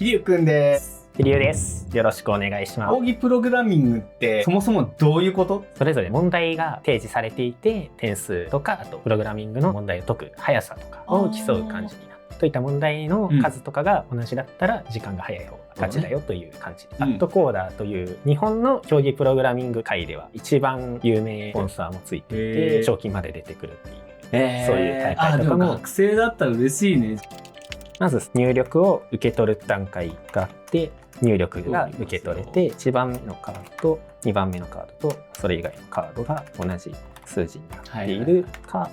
ひりゅうくんです。ひりゅうです。よろしくお願いします。講義プログラミングってそもそもどういうこと？それぞれ問題が提示されていて、点数とか、あとプログラミングの問題を解く速さとかを競う感じになる。といった問題の数とかが同じだったら時間が早い方が勝ちだよという感じ。アットコーダーという日本の競技プログラミング界では一番有名スポンサーもついていて、賞金まで出てくるっていう、そういう大会とかも。学生だったら嬉しいね。まず入力を受け取る段階があって、入力が受け取れて1番目のカードと2番目のカードとそれ以外のカードが同じ数字になっているか、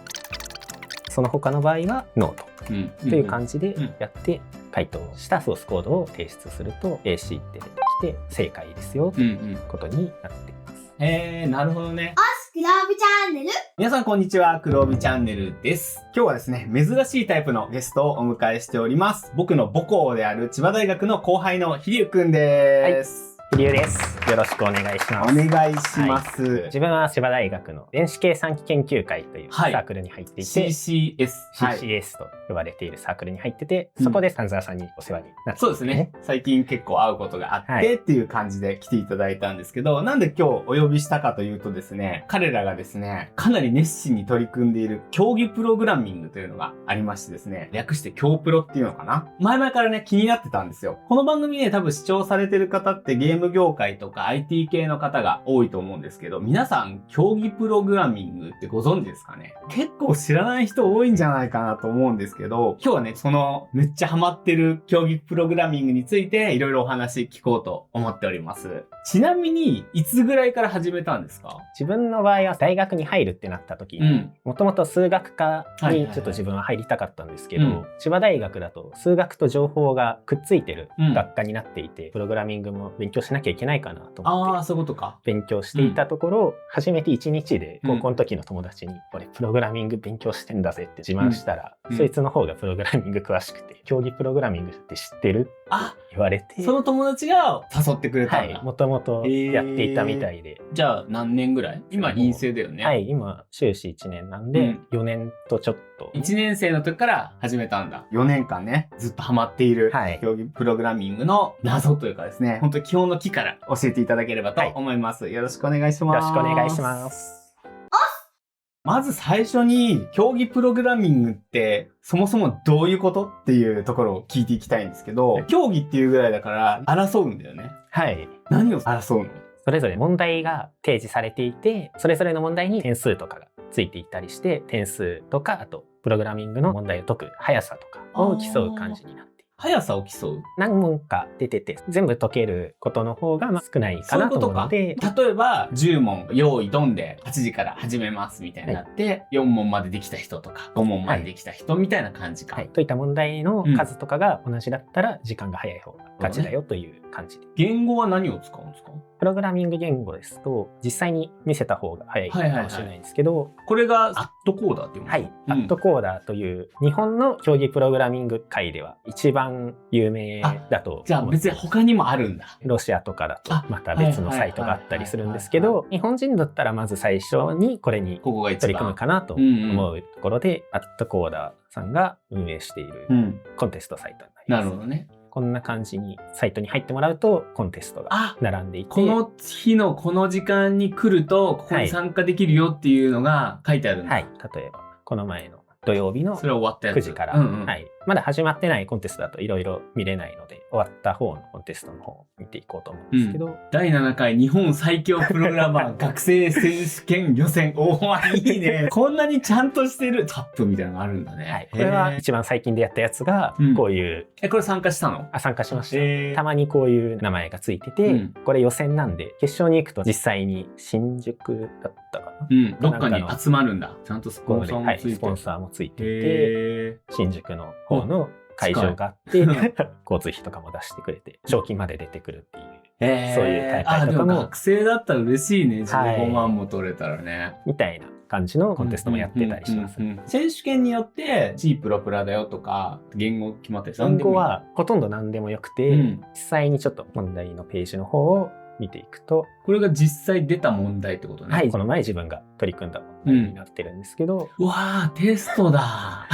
その他の場合はノートという感じでやって回答したソースコードを提出すると AC って出てきて正解ですよということになっています。なるほどね。黒帯チャンネル。皆さんこんにちは、黒帯チャンネルです。今日はですね、珍しいタイプのゲストをお迎えしております。僕の母校である千葉大学の後輩のひりゅうくんです。ひりゅうです。よろしくお願いします。お願いします。自分は千葉大学の電子計算機研究会というサークルに入っていて、CCS と呼ばれているサークルに入ってて、そこで丹沢さんにお世話になって、そうですね。最近結構会うことがあってっていう感じで来ていただいたんですけど、なんで今日お呼びしたかというとですね、彼らがですね、かなり熱心に取り組んでいる競技プログラミングというのがありましてですね、略して競プロっていうのかな。前々からね、気になってたんですよ。この番組ね、多分視聴されてる方ってゲーム業界とか IT 系の方が多いと思うんですけど、皆さん競技プログラミングってご存知ですかね？結構知らない人多いんじゃないかなと思うんですけど、今日はね、そのめっちゃハマってる競技プログラミングについていろいろお話聞こうと思っております。ちなみに、いつぐらいから始めたんですか？自分の場合は大学に入るってなった時に、もともと数学科にちょっと自分は入りたかったんですけど、千葉大学だと数学と情報がくっついてる学科になっていて、プログラミングも勉強しなきゃいけないかなと思って、そういうことか。勉強していたところ、初めて1日で高校の時の友達に、俺プログラミング勉強してんだぜって自慢したら、そいつの方がプログラミング詳しくて、競技プログラミングって知ってるって言われて、その友達が誘ってくれたんだ。はい、もともとやっていたみたいで。じゃあ何年ぐらい？今陰性だよね。はい、今修士1年なんで、4年とちょっと。1年生の時から始めたんだ。4年間ね、ずっとハマっている競技プログラミングの謎というかですね、本当に基本の木から教えていただければと思います。よろしくお願いします。よろしくお願いします。まず最初に競技プログラミングってそもそもどういうことっていうところを聞いていきたいんですけど、競技っていうぐらいだから争うんだよね。はい。何を争うの？それぞれ問題が提示されていて、それぞれの問題に点数とかがついていたりして、点数とか、あとプログラミングの問題を解く速さとかを競う感じになって。速さを競う？何問か出てて、全部解けることの方が少ないかなと思うので。例えば、10問用意ドンで8時から始めますみたいになって、4問までできた人とか、5問までできた人みたいな感じか。といった問題の数とかが同じだったら、時間が早い方が勝ちだよという感じで。言語は何を使うんですか？プログラミング言語ですと、実際に見せた方が早いかもしれないんですけど、これがアットコーダーっていうもの？はい。アットコーダーという日本の競技プログラミング界では一番有名だと。じゃあ別に他にもあるんだ。ロシアとかだとまた別のサイトがあったりするんですけど、日本人だったらまず最初にこれに取り組むかなと思うところで、アットコーダーさんが運営しているコンテストサイトになります。なるほどね。こんな感じにサイトに入ってもらうとコンテストが並んでいて、この日のこの時間に来るとここに参加できるよっていうのが書いてあるんだ。はい。例えばこの前の土曜日の9時から、まだ始まってないコンテストだといろいろ見れないので、終わった方のコンテストの方を見ていこうと思うんですけど、第7回日本最強プログラマー学生選手権予選。いいね。こんなにちゃんとしてるタップみたいなのがあるんだね。はい。これは一番最近でやったやつが、こういう。これ参加したの？参加しました。たまにこういう名前がついてて、これ予選なんで、決勝に行くと実際に新宿だったかな？どっかに集まるんだ。ちゃんとスポンサーもついてて。スポンサーもついていて、新宿の方の会場があって、交通費とかも出してくれて、賞金まで出てくるっていう、そういう大会とかも。学生だったら嬉しいね。15万も取れたらね。みたいな感じのコンテストもやってたりします。選手権によって C プロプラだよとか、言語決まったりする？言語はほとんど何でもよくて、実際にちょっと問題のページの方を見ていくと、これが実際出た問題ってことね。はい、この前自分が取り組んだ問題になってるんですけど、うわー、テストだ。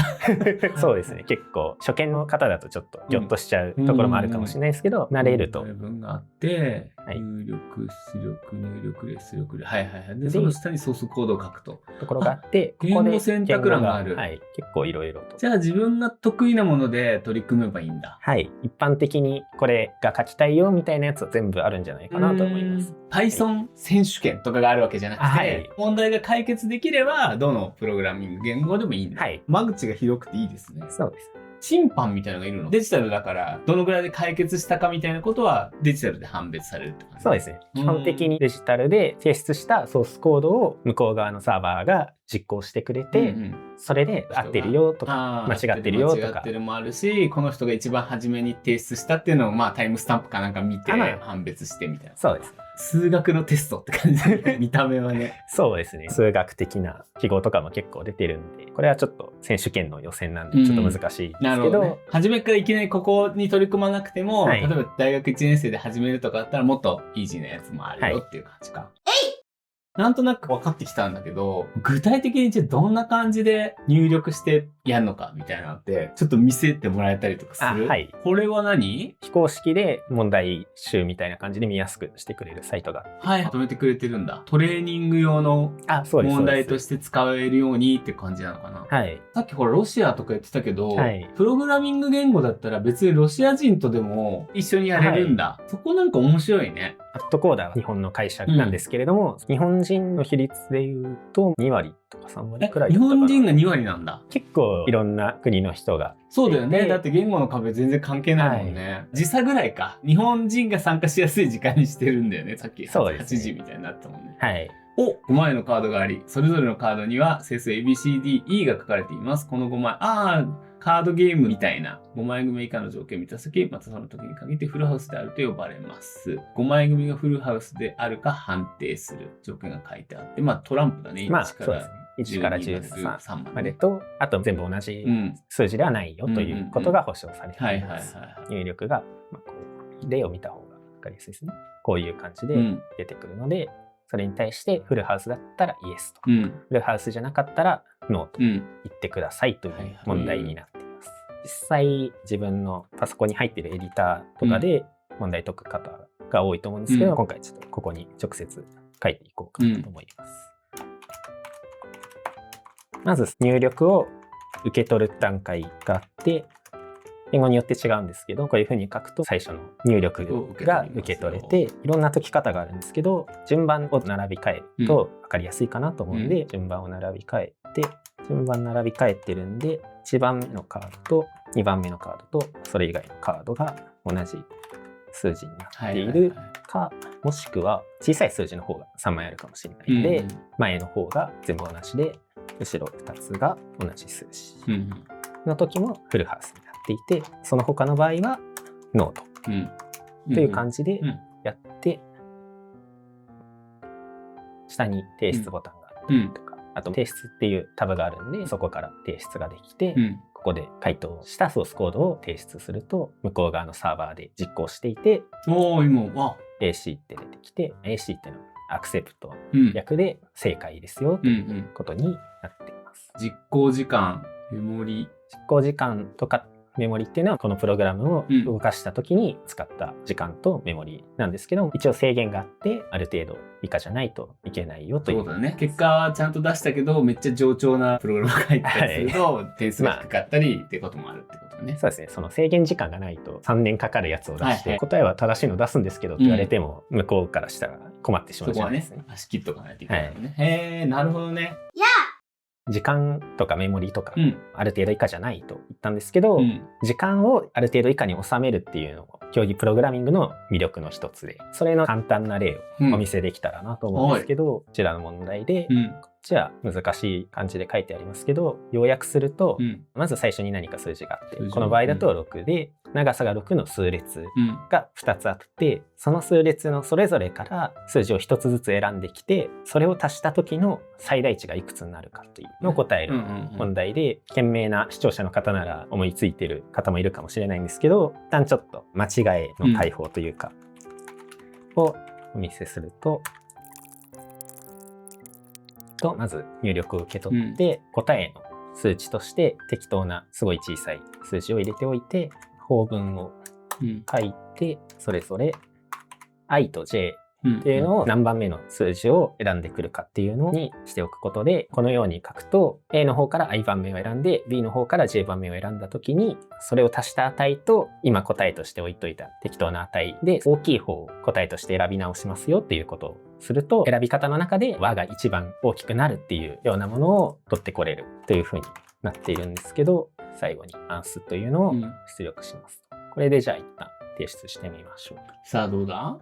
そうですね。結構初見の方だとちょっとギョッとしちゃうところもあるかもしれないですけど、慣れると。文があって、はい入力、出力、入力で出力で、はいはいはい。で、その下にソースコードを書くと。ところがあって、ここ言で語選択欄がある。はい、結構いろいろと。じゃあ自分が得意なもので取り組めばいいんだ。はい。一般的にこれが書きたいよみたいなやつは全部あるんじゃないかなと思います。Python 選手権とかがあるわけじゃなくて、はい、問題が解決できれば、どのプログラミング言語でもいいんだ。はい。間口が広くていいですね。そうです。審判みたいなのがいるの？デジタルだから、どのぐらいで解決したかみたいなことはデジタルで判別されるって感じ？そうですね。基本的にデジタルで提出したソースコードを向こう側のサーバーが実行してくれて、それで合ってるよとか間違ってるよとか。間違ってるもあるし、この人が一番初めに提出したっていうのをまあタイムスタンプかなんか見て判別してみたいな。そうです。数学のテストって感じで見た目はね。そうですね。数学的な記号とかも結構出てるんで、これはちょっと選手権の予選なんでちょっと難しいですけど、なるほどね。初めからいきなりここに取り組まなくても、例えば大学1年生で始めるとかだったらもっとイージーなやつもあるよっていう感じか。なんとなく分かってきたんだけど、具体的にじゃあどんな感じで入力してやるのかみたいなのって、ちょっと見せてもらえたりとかする？はい。これは何？非公式で問題集みたいな感じで見やすくしてくれるサイトが。はい、まとめてくれてるんだ。トレーニング用の問題として使えるようにって感じなのかな？はい。さっきほらロシアとか言ってたけど、はい、プログラミング言語だったら別にロシア人とでも一緒にやれるんだ。はい、そこなんか面白いね。アットコーダーは日本の会社なんですけれども、日本人の比率でいうと2割とか3割くらいだったかな。日本人が2割なんだ。結構いろんな国の人が。そうだよね。だって言語の壁全然関係ないもんね。はい、時差ぐらいか。日本人が参加しやすい時間にしてるんだよね。さっき8時みたいになったもんね。はい。5枚のカードがあり、それぞれのカードには整数 ABCDE が書かれています。この5枚。カードゲームみたいな5枚組以下の条件を満たすとき、またその時に限ってフルハウスであると呼ばれます。5枚組がフルハウスであるか判定する条件が書いてあって、まあトランプだね。1から13までと、あと全部同じ数字ではないよということが保証されています。入力が、こう例を見た方が分かりやすいですね。こういう感じで出てくるので、それに対してフルハウスだったらイエスと、フルハウスじゃなかったらノーと言ってくださいという問題になっています。実際自分のパソコンに入っているエディターとかで問題解く方が多いと思うんですけど、今回ちょっとここに直接書いていこうかなと思います。まず入力を受け取る段階があって、言語によって違うんですけど、こういうふうに書くと最初の入力が受け取れて、いろんな解き方があるんですけど、順番を並び替えると分かりやすいかなと思うんで、順番を並び替えて、順番並び替えてるんで、1番目のカードと2番目のカードとそれ以外のカードが同じ数字になっているか、もしくは小さい数字の方が3枚あるかもしれないので、前の方が全部同じで、後ろ2つが同じ数字の時もフルハウスになっていて、その他の場合はノートという感じでやって、下に提出ボタンがあったりとか、あと提出っていうタブがあるんで、そこから提出ができて、ここで回答したソースコードを提出すると、向こう側のサーバーで実行していて、AC って出てきて、AC っていうのはアクセプト略で正解ですよということになっています。実行時間、メモリ。実行時間とかメモリっていうのはこのプログラムを動かした時に使った時間とメモリなんですけど、一応制限があってある程度以下じゃないといけないよという。そうだね。結果はちゃんと出したけどめっちゃ冗長なプログラムが入ったりすると点数が低かったりってこともあるってことね。そうですね。その制限時間がないと3年かかるやつを出して、答えは正しいの出すんですけどって言われても向こうからしたら困ってしまうじゃないですね。そこはね、足切っとかないといけないのね。へえ、なるほどね。時間とかメモリとか、ある程度以下じゃないと言ったんですけど、時間をある程度以下に収めるっていうのも競技プログラミングの魅力の一つで、それの簡単な例をお見せできたらなと思うんですけど、こちらの問題で、こっちは難しい感じで書いてありますけど、要約すると、まず最初に何か数字があって、この場合だと6で、長さが6の数列が2つあって、その数列のそれぞれから数字を1つずつ選んできて、それを足した時の最大値がいくつになるかというのを答える問題で、賢明な視聴者の方なら思いついてる方もいるかもしれないんですけど、一旦ちょっと間違いの大法というか、をお見せすると、まず入力を受け取って、答えの数値として適当なすごい小さい数字を入れておいて、法文を書いて、それぞれ i と j っていうのを何番目の数字を選んでくるかっていうのにしておくことで、このように書くと A の方から i 番目を選んで B の方から j 番目を選んだ時に、それを足した値と今答えとして置いといた適当な値で大きい方を答えとして選び直しますよっていうことをすると、選び方の中で和が一番大きくなるっていうようなものを取ってこれるというふうになっているんですけど、最後にアンスというのを出力します。これでじゃあ一旦提出してみましょう。さあどうだ？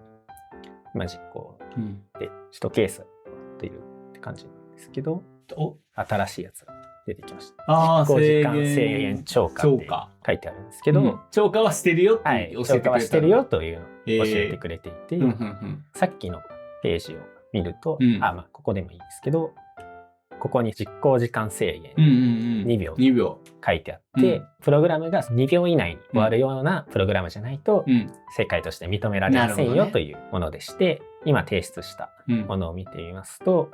今実行で首都ケースというって感じなんですけど、新しいやつが出てきました。実行時間制限超過って書いてあるんですけど、超過はしてるよって教えてくれた。超過はしてるよというのを教えてくれていて、さっきのページを見ると、ここでもいいんですけど、ここに実行時間制限2秒書いてあって、プログラムが2秒以内に終わるようなプログラムじゃないと正解として認められませんよというものでして、今提出したものを見てみますと、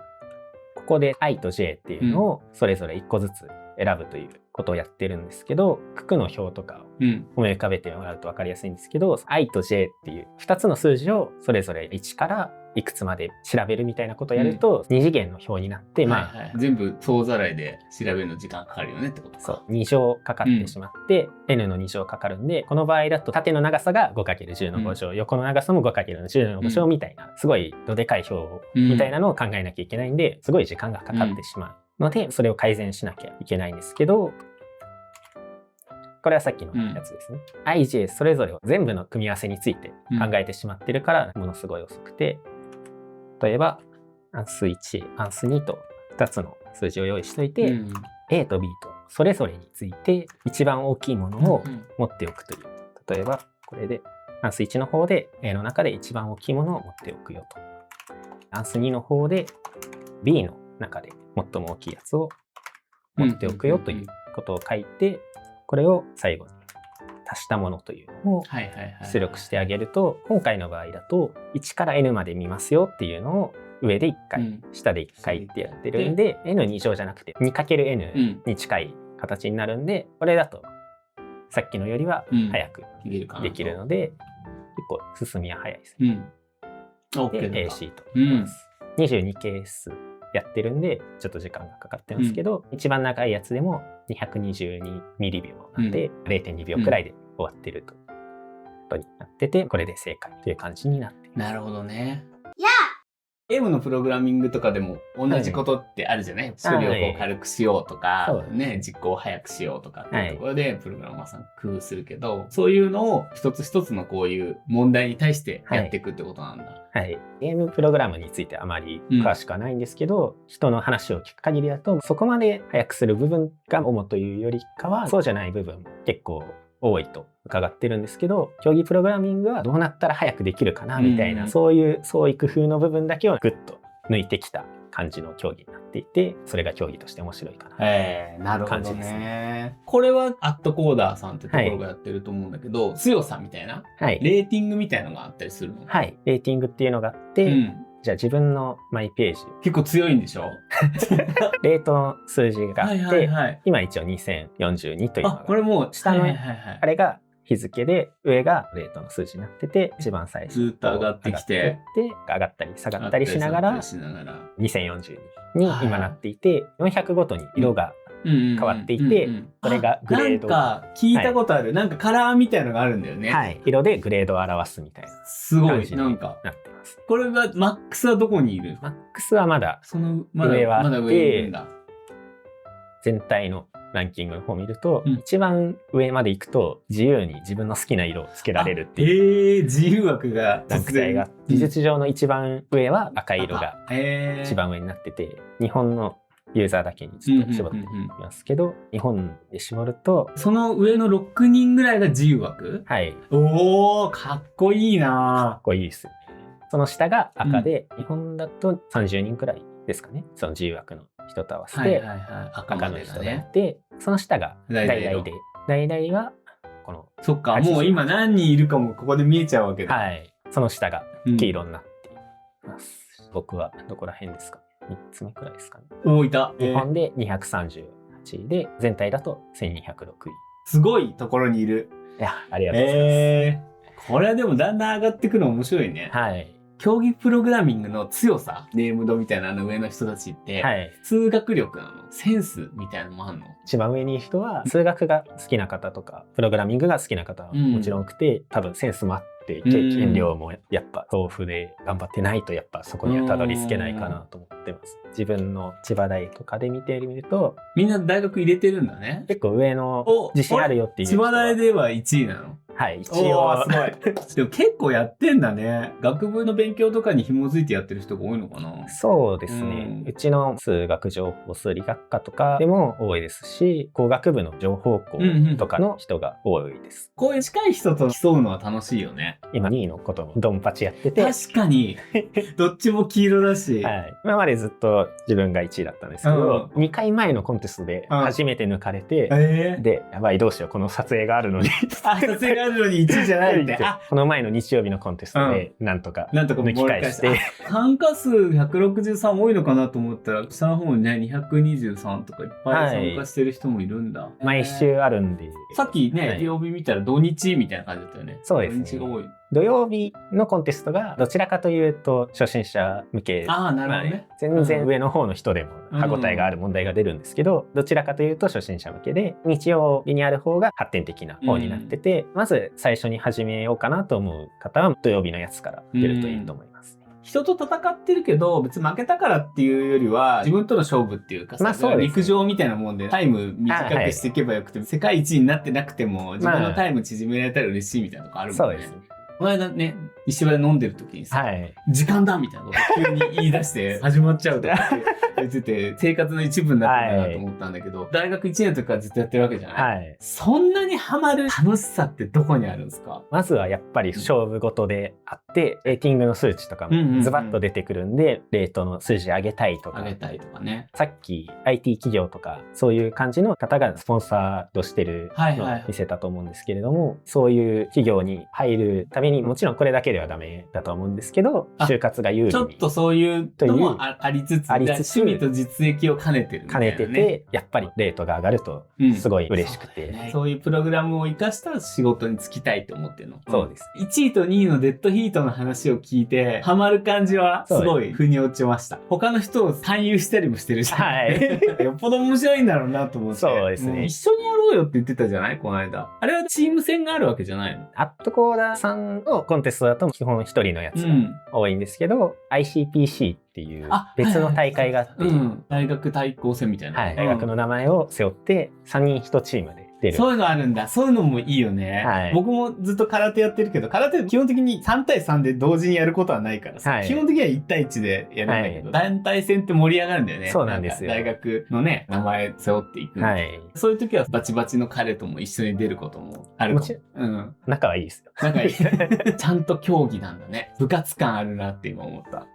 ここで i と j っていうのをそれぞれ1個ずつ選ぶということをやってるんですけど、九九の表とかを思い浮かべてもらうと分かりやすいんですけど、i と j っていう2つの数字をそれぞれ1からいくつまで調べるみたいなことをやると、2次元の表になって、全部総ざらいで調べるの時間かかるよねってことか。そう、2乗かかってしまって、n の2乗かかるんで、この場合だと縦の長さが 5×10 の5乗、横の長さも 5×10 の5乗みたいな、すごいどでかい表みたいなのを考えなきゃいけないんで、すごい時間がかかってしまうので、それを改善しなきゃいけないんですけど、これはさっきのやつですね。i、j それぞれを全部の組み合わせについて考えてしまってるからものすごい遅くて、例えばアンス1、アンス2と2つの数字を用意しておいて、A と B とそれぞれについて一番大きいものを持っておくという。例えばこれでアンス1の方で A の中で一番大きいものを持っておくよと。アンス2の方で B の中で最も大きいやつを持っておくよということを書いて、これを最後に足したものというのを出力してあげると、今回の場合だと1から n まで見ますよっていうのを上で1回、下で1回ってやってるんで、n2 乗じゃなくて 2×n に近い形になるんで、これだとさっきのよりは早くできるので、結構進みは早いですね。で AC と言います。22ケースやってるんでちょっと時間がかかってますけど、一番長いやつでも222ミリ秒なんで 0.2 秒くらいで終わってるということになってて、これで正解という感じになっています。なるほどね。M のプログラミングとかでも同じことってあるじゃない、処理をこう軽くしようとか、実行を早くしようとかっていうところでプログラマーさん工夫するけど、そういうのを一つ一つのこういう問題に対してやっていくってことなんだ。ゲームプログラムについてあまり詳しくはないんですけど、人の話を聞く限りだとそこまで早くする部分が主というよりかはそうじゃない部分結構多いと伺ってるんですけど、競技プログラミングはどうなったら早くできるかなみたいな、そういう創意工夫の部分だけをグッと抜いてきた感じの競技になっていて、それが競技として面白いかなという感じですね。これはアットコーダーさんってところがやってると思うんだけど、強さみたいな、レーティングみたいなのがあったりするの？レーティングっていうのがあって、じゃあ自分のマイページ結構強いんでしょ？レートの数字があって、今一応2042というのが、これも下のあれが日付で上がレートの数字になってて、一番最初ずっと上がってきて上がったり下がったりしながら2042に今なっていて、400ごとに色が変わっていて、これがグレード。なんか聞いたことある、なんかカラーみたいのがあるんだよね。色でグレードを表すみたいな感じになってます。これがマックスはどこにいる？マックスはまだ上はあって、全体のランキングの方を見ると、一番上まで行くと自由に自分の好きな色をつけられるっていう自由枠がランク帯が、事実上の一番上は赤い色が一番上になってて、日本のユーザーだけにちょっと絞ってみますけど、日本で絞るとその上の6人ぐらいが自由枠？おー、かっこいいな。かっこいいです。その下が赤で、日本だと30人くらいですかね、その自由枠の人と合わせて赤の人がいて、その下が橙で、橙はこの、そっか、もう今何人いるかもここで見えちゃうわけだ。その下が黄色になっています。僕はどこら辺ですか？3つ目くらいですかね。大分。日本で238 8位で、全体だと1206位。すごいところにいる。いや、ありがとうございます。これはでもだんだん上がってくの面白いね。はい。競技プログラミングの強さ、ネームドみたいな上の人たちって、はい。数学力なの？センスみたいなのもあんの？一番上にいる人は、数学が好きな方とか、プログラミングが好きな方はもちろん多くて、多分センスもあって、経験量もやっぱ豊富で頑張ってないと、やっぱそこにはたどり着けないかなと思ってます。自分の千葉大とかで見てみると、みんな大学入れてるんだね。結構上の自信あるよっていう人は。千葉大では1位なの？はい、一応。すごい。でも結構やってんだね。学部の勉強とかに紐づいてやってる人が多いのかな？そうですね。うちの数学情報数理学科とかでも多いですし、工学部の情報校とかの人が多いです。こういう近い人と競うのは楽しいよね。今2位のこともドンパチやってて。確かに。どっちも黄色だし。はい。今までずっと自分が1位だったんですけど、2回前のコンテストで初めて抜かれて、で、やばいどうしよう、この撮影があるのに。撮影があるのに1位じゃないって。この前の日曜日のコンテストでなんとか抜き返して。参加数163多いのかなと思ったら、下の方にね、223とかいっぱい参加してる人もいるんだ。毎週あるんで。さっきね、曜日見たら土日みたいな感じだったよね。そうですね。土日が多い。土曜日のコンテストがどちらかというと初心者向け。ああ、なるほどね。全然上の方の人でも歯応えがある問題が出るんですけど、どちらかというと初心者向けで、日曜日にある方が発展的な方になってて、まず最初に始めようかなと思う方は土曜日のやつから出るといいと思います。人と戦ってるけど、別に負けたからっていうよりは、自分との勝負っていうかさ、陸上みたいなもんでタイム短くしていけばよくて、世界一になってなくても、自分のタイム縮められたら嬉しいみたいなとこあるもんね。そうです。この間ね、石場で飲んでる時にさ、時間だみたいなこと急に言い出して始まっちゃうとかって言ってて、生活の一部になってるなと思ったんだけど、大学1年の時からずっとやってるわけじゃない？そんなにハマる楽しさってどこにあるんですか？まずはやっぱり勝負事であって、レーティングの数値とかもズバッと出てくるんで、レートの数字上げたいとか。上げたいとかね。さっき IT 企業とか、そういう感じの方がスポンサーとしてるのを見せたと思うんですけれども、そういう企業に入るためにもちろんこれだけではダメだと思うんですけど、就活が有利に。ちょっとそういうのもありつつ、趣味と実益を兼ねてるみたいなね。兼ねてて、やっぱりレートが上がるとすごい嬉しくて。そういうプログラムを活かした仕事に就きたいと思ってるの。そうです。1位と2位のデッドヒートの話を聞いて、ハマる感じはすごい腑に落ちました。他の人を勧誘したりもしてるし、よっぽど面白いんだろうなと思って。そうですね。一緒にやろうよって言ってたじゃない？この間。あれはチーム戦があるわけじゃないの？アットコーダーさんのコンテストだと基本一人のやつが多いんですけど、ICPC っていう別の大会があって、大学対抗戦みたいな。大学の名前を背負って3人1チームで出る。そういうのあるんだ。そういうのもいいよね。僕もずっと空手やってるけど、空手基本的に3対3で同時にやることはないからさ、基本的には1対1でやるんだけど、団体戦って盛り上がるんだよね。そうなんですよ。大学のね、名前背負っていく。そういう時はバチバチの彼とも一緒に出ることもあるかも。仲はいいですよ。仲いい。ちゃんと競技なんだね。部活感あるなって今思った。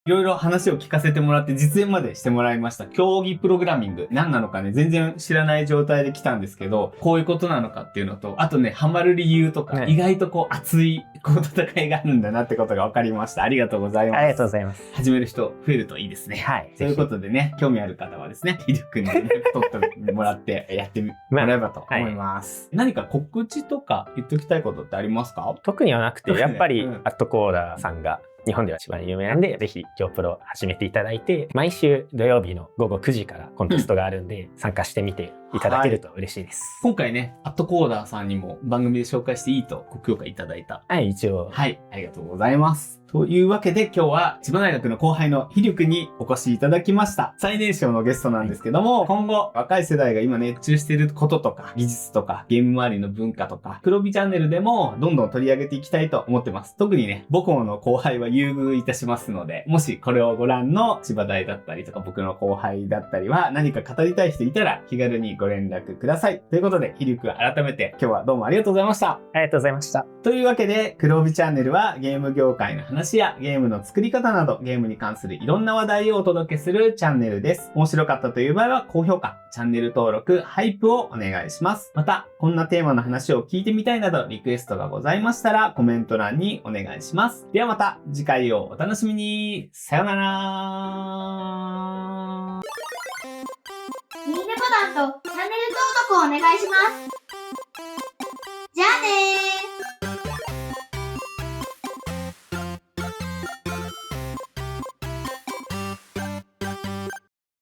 いろいろ話を聞かせてもらって実演までしてもらいました。競技プログラミング。何なのかね、全然知らない状態で来たんですけど、こういうことなのかっていうのと、あとね、ハマる理由とか、意外とこう熱い戦いがあるんだなってことが分かりました。ありがとうございます。ありがとうございます。始める人増えるといいですね。はい。ということでね、興味ある方はですね、ひるくんにね、取ってもらってやってもらえばと思います。何か告知とか言っときたいことってありますか？特にはなくて、やっぱりアットコーダーさんが日本では一番有名なんで、ぜひ今日プロ始めていただいて、毎週土曜日の午後9時からコンテストがあるんで、参加してみていただけると嬉しいです。今回ね、アットコーダーさんにも番組で紹介していいとご評価いただいた。はい、一応。はい、ありがとうございます。というわけで今日は千葉大学の後輩のひりゅくんにお越しいただきました。最年少のゲストなんですけども、今後若い世代が今熱中していることとか、技術とか、ゲーム周りの文化とか、黒帯チャンネルでもどんどん取り上げていきたいと思ってます。特にね、母校の後輩は優遇いたしますので、もしこれをご覧の千葉大だったりとか、僕の後輩だったりは何か語りたい人いたら気軽にご連絡ください。ということで、ひりゅくん改めて今日はどうもありがとうございました。ありがとうございました。というわけで、黒帯チャンネルはゲーム業界の話やゲームの作り方などゲームに関するいろんな話題をお届けするチャンネルです。面白かったという場合は高評価、チャンネル登録、ハイプをお願いします。また、こんなテーマの話を聞いてみたいなどリクエストがございましたらコメント欄にお願いします。ではまた次回をお楽しみに。さよなら。ボタンとチャンネル登録をお願いします。じゃあねー。